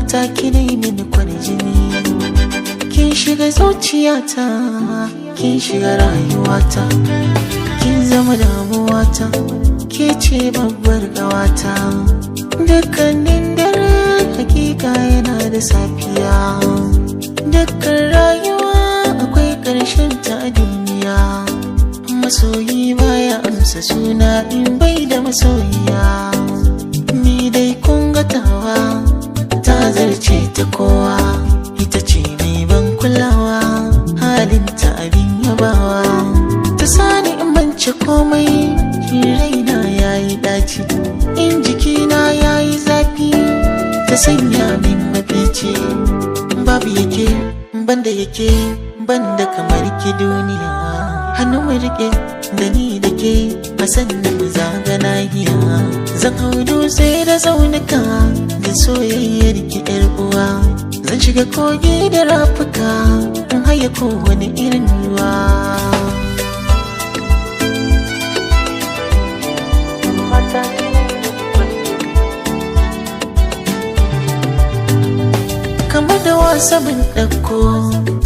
mata kine mini kwarjini, kin shiga zuciyata, kin shiga rayuwata, kin zama damuwata, ke ce babbar gawata. Dukkanin dare hakika yana da safiya, dukkan rayuwa akwai ƙarshen ta a duniya. Masoyi baya amsa suna in bai da masoyiya. Ni dai kun ga tawa ta zarce ta kowa, ita ce mai ban kulawa, halinta abin yabawa. Ta sani in bance komai, raina yayi daci, in jikina yayi zafi, ta sanya min mafici. Babu yake banda yake, banda kamar ki duniya. Hannu mu rike da ni da ke, a sannan mu zaga nahiya. Zan hau dutse da zaunuka da soyayyar ki yar uwa. Zan shiga kogi da rafuka in haye kowane irin ruwa. Kamar da wasa bin ɗauko,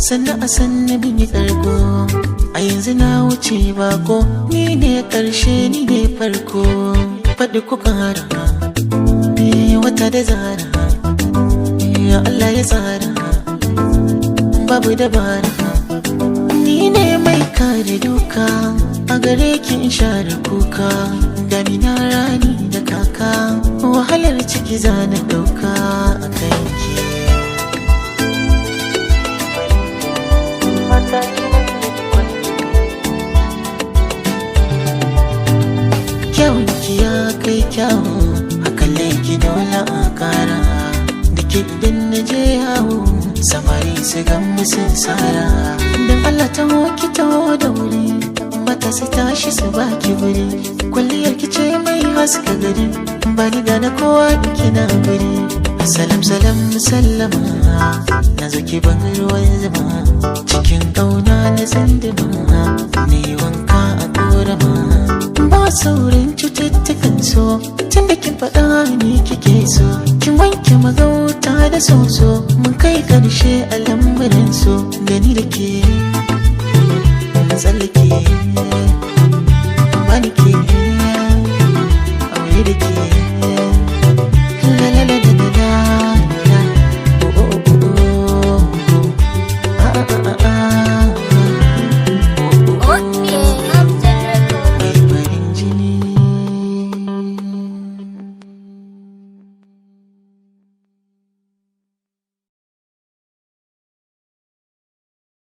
sannan a sannan bin yi ƙarko. A yanzu na wuce bako, ni ne ƙarshe ni ne farko. Faɗi ku ƙara, wata da zara, Allah ya tsara, babu dabara. Ni ne mai kare duka, a gare ki in share kuka. Damina rani da kaka, wahalar ciki zana ɗauka a kanki. Kyawunki ya kai kyawu, a kalle ki dole a kara. Da ke idan na je yawo, samari su gan sun tsara. Don Allah ta hoki ta da wuri, mata su tashi su baki wuri. Kwalliyar ki ce mai haska gari, ba ni gane kowa kina guri. Salam salam sallama, na zo ki ban ruwan zama. Cikin ƙauna na tsindima, ni wanka a korama. Ba saurin cututtukan so, tun da kin faɗa ni kike so. Kin wanke magauta da soso, mun kai ƙarshe a lambarin so. Da ni da ke tsallake